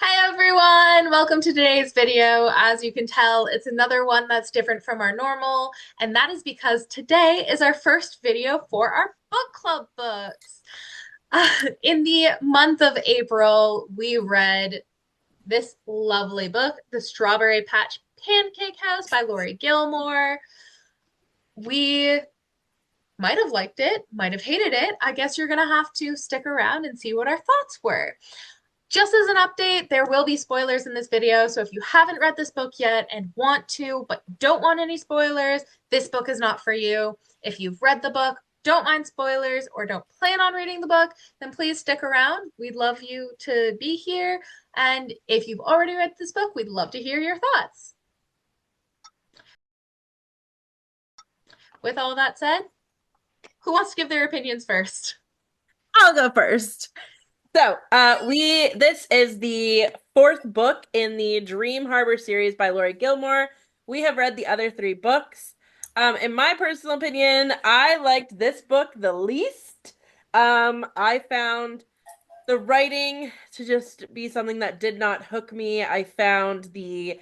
Hi everyone, welcome to today's video. As you can tell, it's another one that's different from our normal, and that is because today is our first video for our book club books. In the month of April, we read this lovely book, The Strawberry Patch Pancake House by Laurie Gilmore. We might have liked it, might have hated it. I guess you're gonna have to stick around and see what our thoughts were. Just as an update, there will be spoilers in this video, so if you haven't read this book yet and want to, but don't want any spoilers, this book is not for you. If you've read the book, don't mind spoilers, or don't plan on reading the book, then please stick around. We'd love you to be here. And if you've already read this book, we'd love to hear your thoughts. With all that said, who wants to give their opinions first? I'll go first. So, this is the fourth book in the Dream Harbor series by Laurie Gilmore. We have read the other three books. In my personal opinion, I liked this book the least. I found the writing to just be something that did not hook me. I found the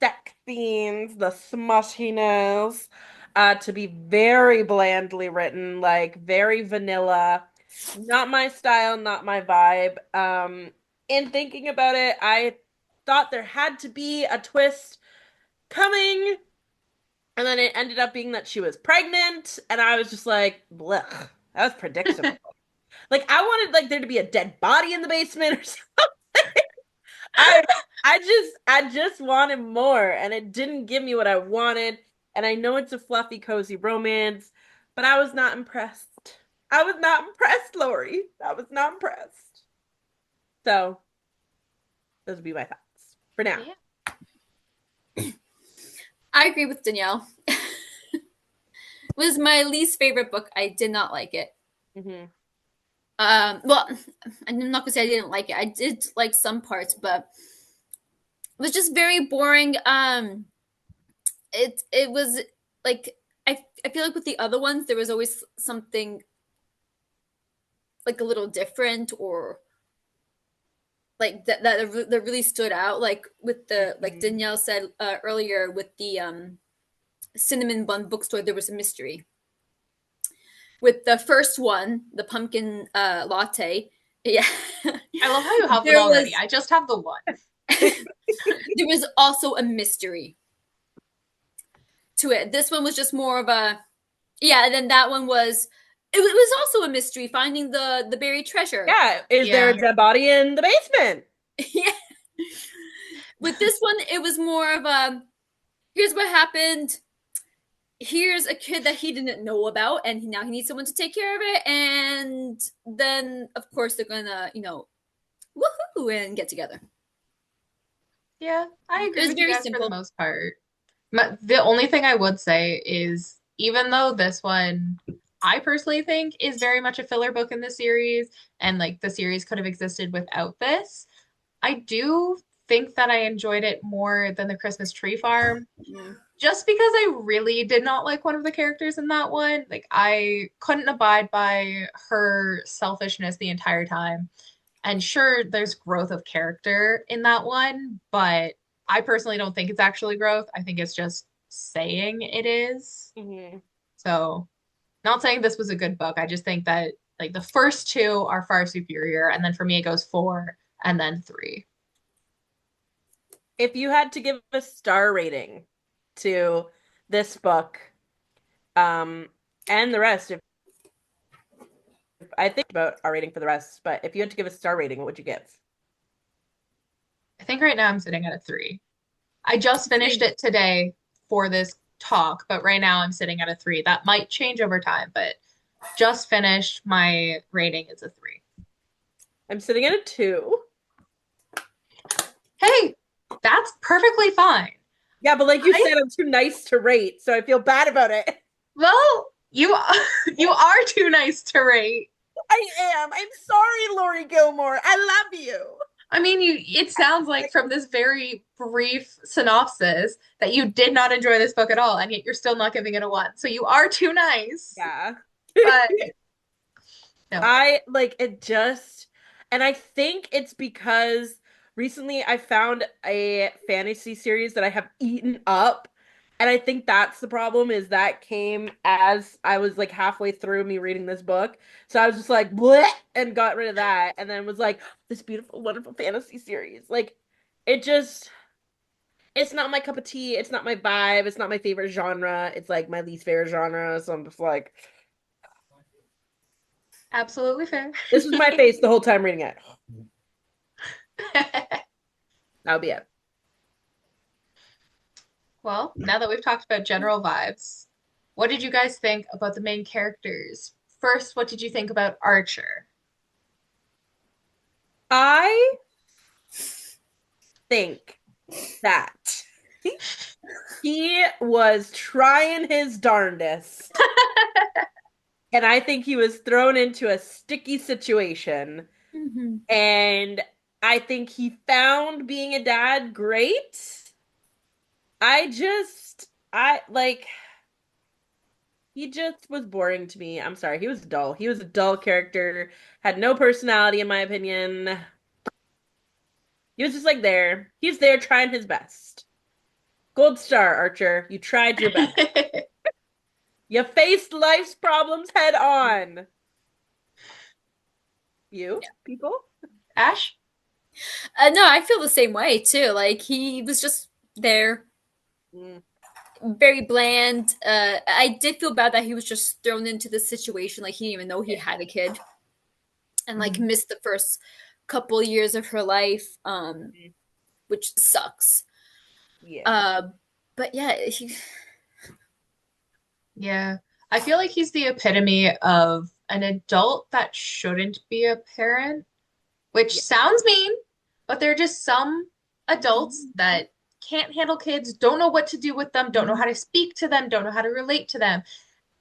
sex scenes, the smushiness, to be very blandly written, like very vanilla. Not my style, not my vibe. In thinking about it, I thought there had to be a twist coming, and then it ended up being that she was pregnant, and I was just like, blech, that was predictable. Like I wanted like there to be a dead body in the basement or something. I I just wanted more, and it didn't give me what I wanted. And I know it's a fluffy, cozy romance, but I was not impressed. I was not impressed, Laurie. I was not impressed. So those would be my thoughts for now. Yeah. I agree with Danielle. It was my least favorite book. I did not like it. Hmm. Well, I'm not gonna say I didn't like it. I did like some parts, but it was just very boring. It was like I feel like with the other ones there was always something like a little different or like that really stood out. Like with the like Hmm. Danielle said earlier with the cinnamon bun bookstore, there was a mystery. With the first one, the pumpkin latte, yeah, I love how you have them there already. was I just have the one. there was also a mystery to it. This one was just more of a yeah, and then that one was it was also a mystery finding the buried treasure. Yeah, is there a Yeah. dead body in the basement? Yeah. With this one, it was more of a here's what happened. Here's a kid that he didn't know about, and now he needs someone to take care of it. And then, of course, they're gonna, woohoo, and get together. Yeah, I It agree was with you very guys for the simple. most part. The only thing I would say is even though this one I personally think is very much a filler book in the series, and like the series could have existed without this, I do think that I enjoyed it more than the Christmas Tree Farm, Mm. just because I really did not like one of the characters in that one. Like I couldn't abide by her selfishness the entire time. And sure, there's growth of character in that one, but I personally don't think it's actually growth. I think it's just saying it is. Hmm. So, not saying this was a good book. I just think that like the first two are far superior, and then for me it goes four and then three. If you had to give a star rating to this book, um, and the rest, if I think about our rating for the rest, but if you had to give a star rating, what would you give? I think right now I'm sitting at a three. I just finished Same. it today for this talk, but right now I'm sitting at a three. That might change over time, but just finished. My rating is a three. I'm sitting at a two. Hey, that's perfectly fine. Yeah, but like you I said, I'm too nice to rate, so I feel bad about it. Well, you you are too nice to rate. I am. I'm sorry, Laurie Gilmore. I love you. I mean, it sounds like from this very brief synopsis that you did not enjoy this book at all, and yet you're still not giving it a one. So you are too nice. Yeah. But no. I like it just, and I think it's because recently I found a fantasy series that I have eaten up. And I think that's the problem is that came as I was like halfway through me reading this book. So I was just like, bleh, and got rid of that. And then was like, this beautiful, wonderful fantasy series. Like, it just, it's not my cup of tea. It's not my vibe. It's not my favorite genre. It's like my least favorite genre. So I'm just like, Absolutely fair. this was my face the whole time reading it. That would be it. Well, now that we've talked about general vibes, what did you guys think about the main characters? First, what did you think about Archer? I think that he was trying his darndest. And I think he was thrown into a sticky situation. Mm-hmm. And I think he found being a dad great. I like, he just was boring to me. I'm sorry. He was dull. He was a dull character, had no personality, in my opinion. He was just like there. He's there trying his best. Gold star, Archer. You tried your best. You faced life's problems head on. You, Yeah. people? Ash? No, I feel the same way too. Like he was just there, Mm, very bland. I did feel bad that he was just thrown into this situation. Like he didn't even know he had a kid, and like Mhm. missed the first couple years of her life, which sucks. yeah. Uh, but yeah, he, Yeah. I feel like he's the epitome of an adult that shouldn't be a parent, which Yeah. sounds mean, but there are just some adults that can't handle kids, don't know what to do with them, don't know how to speak to them, don't know how to relate to them.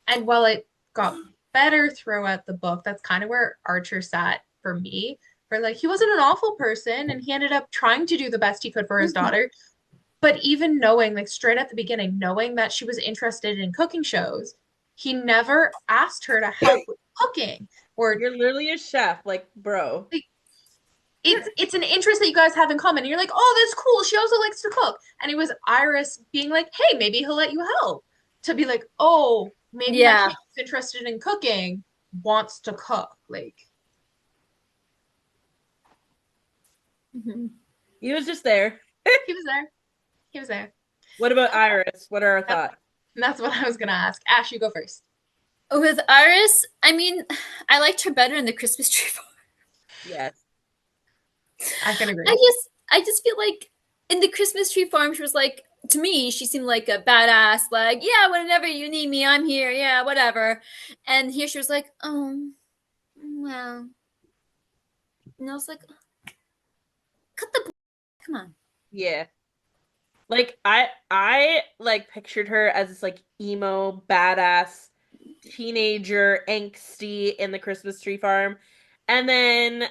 And while it got better throughout the book, that's kind of where Archer sat for me. For like, he wasn't an awful person, and he ended up trying to do the best he could for his daughter. But even knowing, like straight at the beginning, knowing that she was interested in cooking shows, he never asked her to help with cooking or You're literally a chef, like, bro. like it's an interest that you guys have in common. And you're like, oh, that's cool. She also likes to cook. And it was Iris being like, hey, maybe he'll let you help. To be like, oh, maybe my kid yeah. who's interested in cooking wants to cook. Like Mhm. He was just there. he was there. He was there. What about Iris? What are our That's thoughts? that's what I was gonna ask. Ash, you go first. With Iris, I mean, I liked her better in the Christmas tree farm. Yes. I can I agree. just, I just feel like in the Christmas tree farm, she was like, to me, she seemed like a badass, like, yeah, whenever you need me, I'm here, yeah, whatever. And here she was like, oh, well, and I was like, cut the, come on. Yeah. Like I like pictured her as this like emo badass teenager angsty in the Christmas tree farm. And then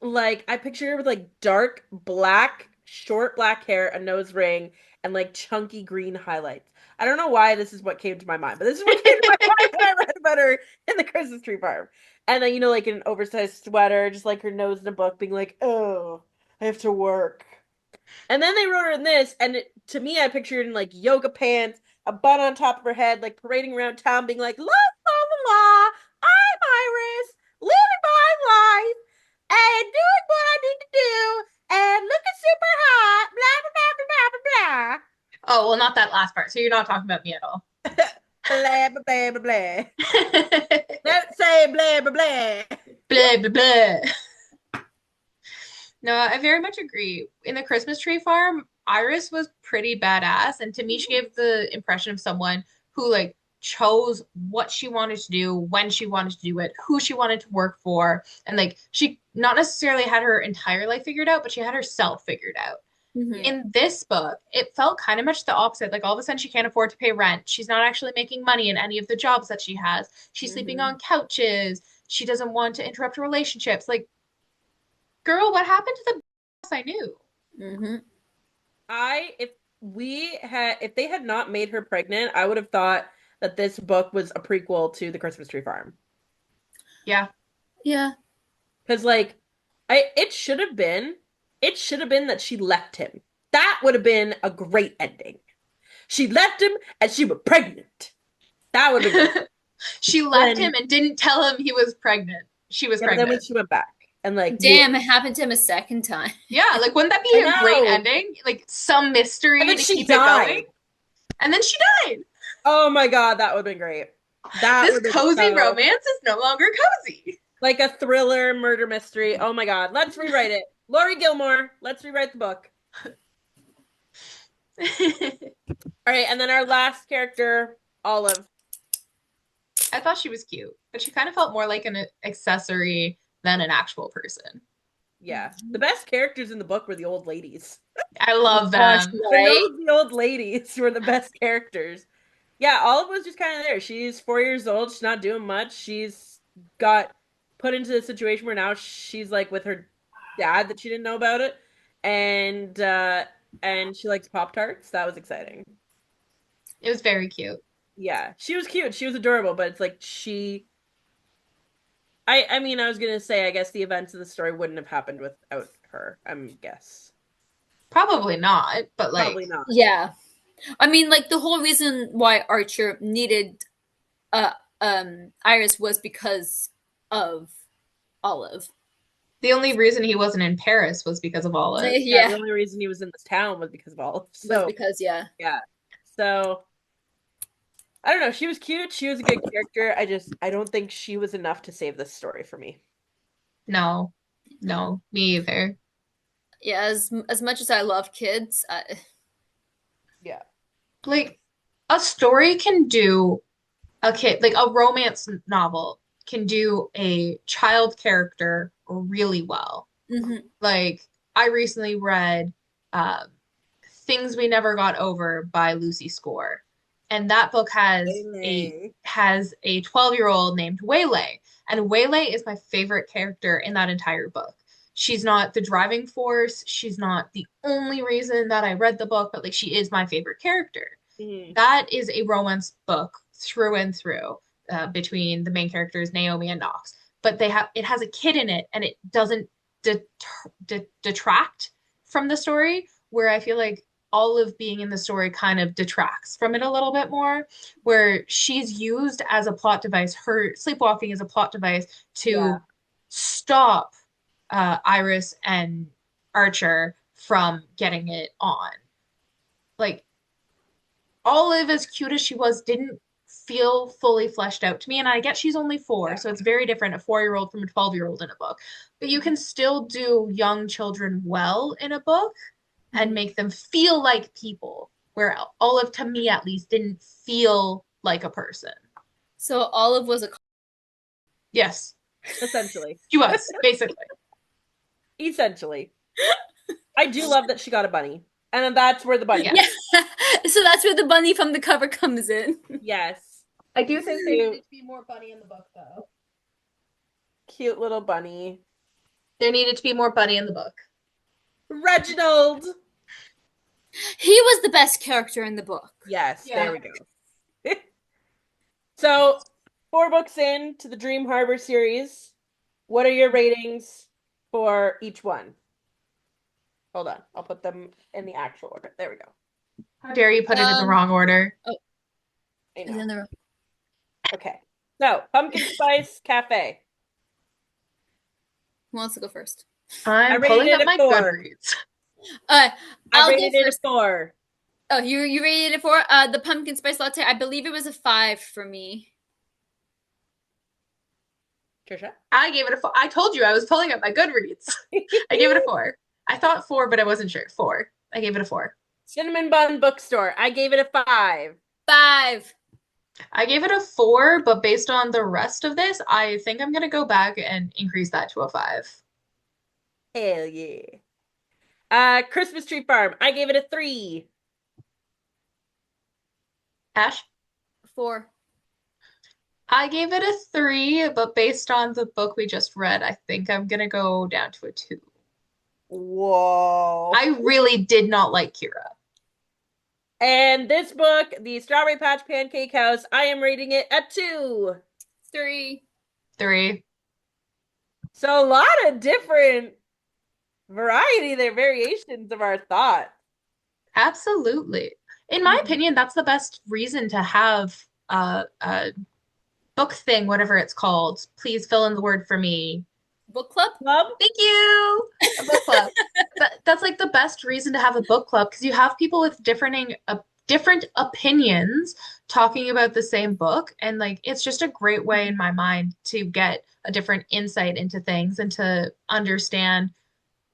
like I pictured her with like dark black short black hair, a nose ring, and like chunky green highlights. I don't know why this is what came to my mind, but this is what came to my mind when I read about her in the Christmas tree farm. And then like an oversized sweater, just like her nose in a book, being like, "Oh, I have to work." And then they wrote her in this, and to me, I pictured in like yoga pants, a bun on top of her head, like parading around town, being like, "La la la la, I'm Iris, living my life and doing what I need to do, and looking super hot." Blah blah blah blah Oh, well, not that last part. So you're not talking about me at all. blah blah blah blah blah. Don't say blah blah blah. Blah blah blah. No, I very much agree. In the Christmas tree farm, Iris was pretty badass, and to me, she gave the impression of someone who like chose what she wanted to do, when she wanted to do it, who she wanted to work for, and like she not necessarily had her entire life figured out, but she had herself figured out. Mm-hmm. Yeah. In this book, it felt kind of much the opposite. Like all of a sudden, she can't afford to pay rent. She's not actually making money in any of the jobs that she has. She's sleeping Mm-hmm. on couches. She doesn't want to interrupt relationships. Like, girl, what happened to the boss I knew? Mm-hmm. If they had not made her pregnant, I would have thought that this book was a prequel to The Christmas Tree Farm. Yeah. Yeah. Because like I it should have been It should have been that she left him. That would have been a great ending. She left him and she was pregnant. That would have been great. She left him and didn't tell him he was pregnant. She was Yeah, but then when pregnant. she went back and like, Damn, it happened to him a second time. Yeah, like wouldn't that be I a great know. ending? Like some mystery And then to she keep died. it going. And then she died. Oh my God, that would have been great. That This would have been cozy so, romance is no longer cozy. like a thriller murder mystery. Oh my God, let's rewrite it. Laurie Gilmore, let's rewrite the book. All right, and then our last character, Olive. I thought she was cute, but she kind of felt more like an accessory than an actual person. Yeah, the best characters in the book were the old ladies. I love Gosh, them. right? The old ladies were the best characters. Yeah, Olive was just kind of there. She's 4 years old. She's not doing much. She's got put into a situation where now she's like with her dad that she didn't know about it, and she likes Pop-Tarts. That was exciting. It was very cute. Yeah, she was cute. She was adorable, but it's like I mean, I was gonna say, I guess the events of the story wouldn't have happened without her. guess. Probably not, but like Probably not. Yeah. I mean, like the whole reason why Archer needed uh Iris was because of Olive. the only reason he wasn't in Paris was because of Olive. Yeah, the Yeah. only reason he was in this town was because of Olive. Was So because yeah. So I don't know. She was cute. She was a good character. I don't think she was enough to save this story for me. No, no, me either. Yeah, as much as I love kids, Yeah. Like a story can do a kid, like a romance novel can do a child character really well. mhm. Like I recently read um, Things We Never Got Over by Lucy Score. And that book Waylay. has a 12-year-old named Waylay. And Waylay is my favorite character in that entire book. She's not the driving force. She's not the only reason that I read the book, but like she is my favorite character. Mhm. That is a romance book through and through between the main characters Naomi and Knox. But it has a kid in it, and it doesn't detract from the story. Where I feel like Olive being in the story kind of detracts from it a little bit more, where she's used as a plot device. Her sleepwalking is a plot device to stop Iris and Archer from getting it on. Like Olive, as cute as she was, didn't feel fully fleshed out to me. And I get she's only 4, so it's very different, a 4-year-old from a 12-year-old in a book. But you can still do young children well in a book and make them feel like people, where Olive, to me at least, didn't feel like a person. So Olive was a Yes, Essentially. she was, basically. Essentially. I do love that she got a bunny. And then that's where the bunny Yeah. yeah. So that's where the bunny from the cover comes in. Yes. I do think there Cute. needed to be more bunny in the book, though. Cute little bunny. There needed to be more bunny in the book. Reginald. He was the best character in the book. Yes, Yeah. there we go. So, 4 books in to the Dream Harbor series. What are your ratings for each one? Hold on. I'll put them in the actual order. There we go. How dare you put it in the wrong order? I Is know. in the Okay. So, Pumpkin Spice Cafe. Who wants to go first? I'm rated pulling it up a my 4. Goodreads. I I'll go rated it a first. 4. Oh, you rated it for the pumpkin spice latte. I believe it was a 5 for me. Trisha? I gave it a 4. I told you I was pulling up my Goodreads. I gave it a 4. I thought 4, but I wasn't sure. 4. I gave it a 4. Cinnamon Bun Bookstore. I gave it a 5. 5. I gave it a 4, but based on the rest of this, I think I'm gonna go back and increase that to a 5. Hell yeah. Christmas Tree Farm. I gave it a 3. Ash? 4. I gave it a 3, but based on the book we just read, I think I'm gonna go down to a 2. Whoa. I really did not like Kira. And this book, the Strawberry Patch Pancake House, I am rating it a 2. 3. 3. So a lot of different variety. They're variations of our thought. Absolutely. In my opinion, that's the best reason to have a book thing, whatever it's called. Please fill in the word for me. Book club? Club? Thank you. A book club. That's like the best reason to have a book club because you have people with different opinions talking about the same book, and like it's just a great way in my mind to get a different insight into things and to understand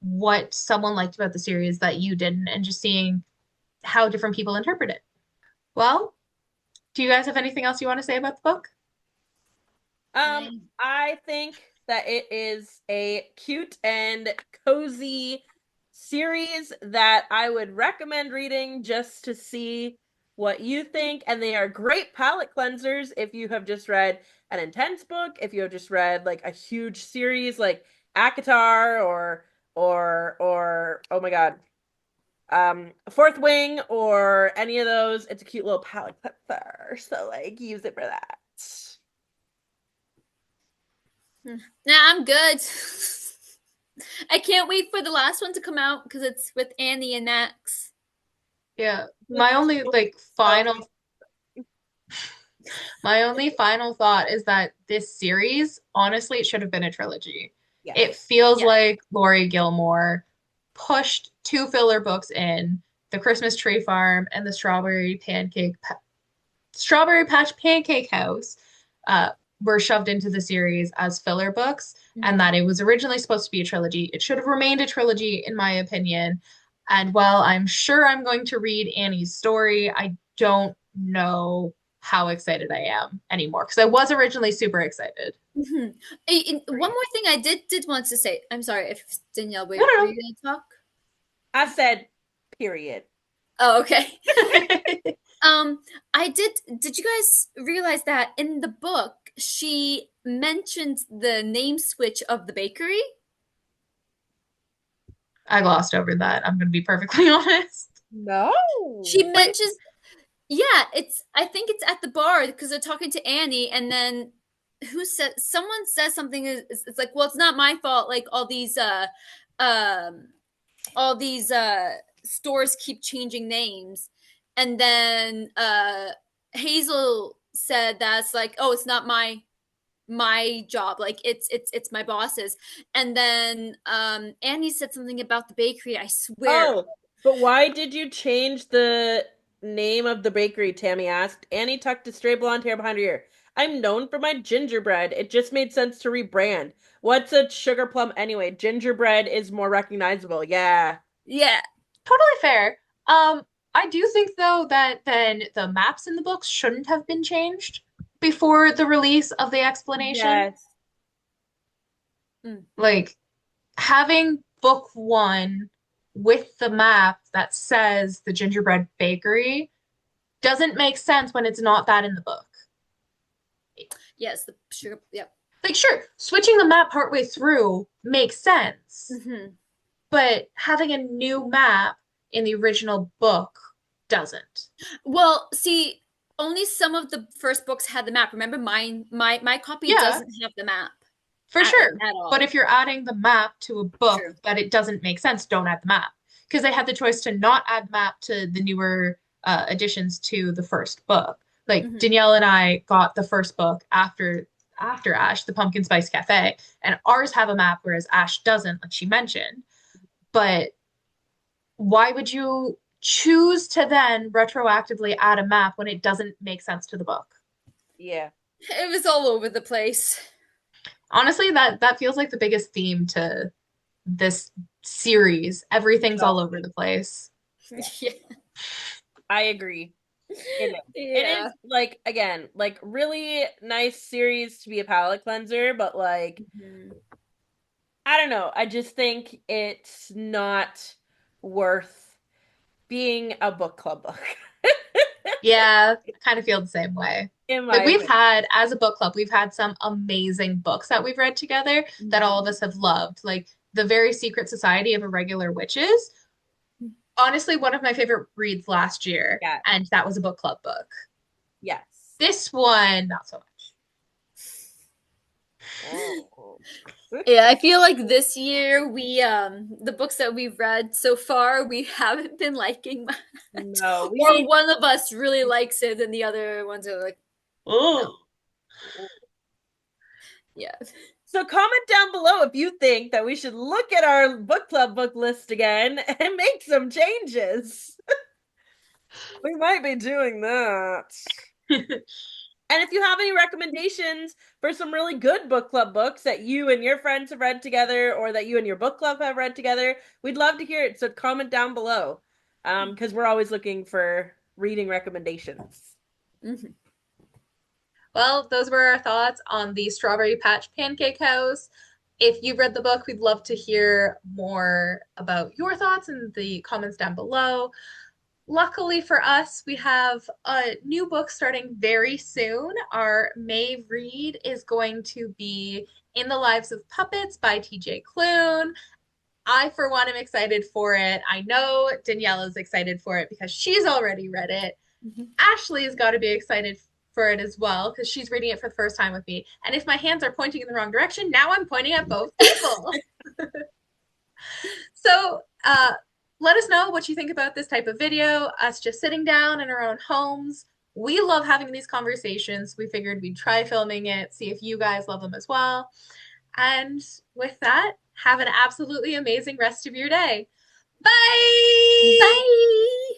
what someone liked about the series that you didn't, and just seeing how different people interpret it. Well, do you guys have anything else you want to say about the book? I think that it is a cute and cozy series that I would recommend reading just to see what you think. And they are great palate cleansers if you have just read an intense book, if you have just read like a huge series like ACOTAR or oh my God, Fourth Wing or any of those. It's a cute little palate cleanser. So like use it for that. Nah, I'm good. I can't wait for the last one to come out because it's with Annie and Max. Yeah, my only final thought is that this series, honestly, it should have been a trilogy. Yes. It feels Yeah. like Laurie Gilmore pushed two filler books in, The Christmas Tree Farm and the Strawberry Patch Pancake House, uh, were shoved into the series as filler books, and that it was originally supposed to be a trilogy. It should have remained a trilogy, in my opinion. And while I'm sure I'm going to read Annie's story, I don't know how excited I am anymore because I was originally super excited. One more thing I did want to say. I'm sorry if Danielle, were No, you no, going to talk? I said, period. Oh, okay. no. I did you guys realize that in the book she mentioned the name switch of the bakery? I glossed over that. I'm going to be perfectly honest. No. She Wait, mentions, yeah, I think it's at the bar because they're talking to Annie, and then someone says something, it's like, well, it's not my fault, like um all these stores keep changing names, and then Hazel said that's like, oh, it's not my job, like it's my boss's. And then Annie said something about the bakery, I swear. Oh, but why did you change the name of the bakery? Tammy asked. Annie tucked a stray blonde hair behind her ear. I'm known for my gingerbread. It just made sense to rebrand. What's a sugar plum anyway? Gingerbread is more recognizable. Yeah. Yeah. totally fair. I do think though that then the maps in the books shouldn't have been changed before the release of the explanation. Yes. Like having book one with the map that says the gingerbread bakery doesn't make sense when it's not that in the book. Yes, the sugar. Yep. Like, sure, switching the map partway through makes sense, but having a new map in the original book doesn't. Well, see, only some of the first books had the map. Remember, my copy Yeah, doesn't have the map for sure. at all. But if you're adding the map to a book True. that it doesn't make sense, don't add the map. Because they had the choice to not add map to the newer additions to the first book. Like Danielle and I got the first book after Ash, the Pumpkin Spice Cafe, and ours have a map, whereas Ash doesn't, like she mentioned. But why would you choose to then retroactively add a map when it doesn't make sense to the book? Yeah. It was all over the place. Honestly, that feels like the biggest theme to this series. Everything's all over the place. Yeah. I agree. It Yeah. is like again, like really nice series to be a palate cleanser, but like I don't know. I just think it's not worth being a book club book. Yeah, I kind of feel the same way. In my Like we've opinion. had, as a book club, we've had some amazing books that we've read together that all of us have loved. Like The Very Secret Society of Irregular Witches. Honestly, one of my favorite reads last year, Yeah. and that was a book club book. Yes. This one, not so much. Oh. Yeah, I feel like this year we the books that we've read so far we haven't been liking much. No, we Or need. one of us really likes it and the other ones are like, no. Oh, Yeah. So comment down below if you think that we should look at our book club book list again and make some changes. We might be doing that. And if you have any recommendations for some really good book club books that you and your friends have read together or that you and your book club have read together, we'd love to hear it. So comment down below. Because we're always looking for reading recommendations. Mm-hmm. well, those were our thoughts on the Strawberry Patch Pancake House. If you've read the book, we'd love to hear more about your thoughts in the comments down below. Luckily for us, we have a new book starting very soon. Our May read is going to be In the Lives of Puppets by TJ Klune. I, for one, am excited for it. I know Danielle is excited for it because she's already read it. Mm-hmm. Ashley's got to be excited for it as well because she's reading it for the first time with me. And if my hands are pointing in the wrong direction, now I'm pointing at both people. So, let us know what you think about this type of video, us just sitting down in our own homes. We love having these conversations. We figured we'd try filming it, see if you guys love them as well. And with that, have an absolutely amazing rest of your day. Bye! Bye.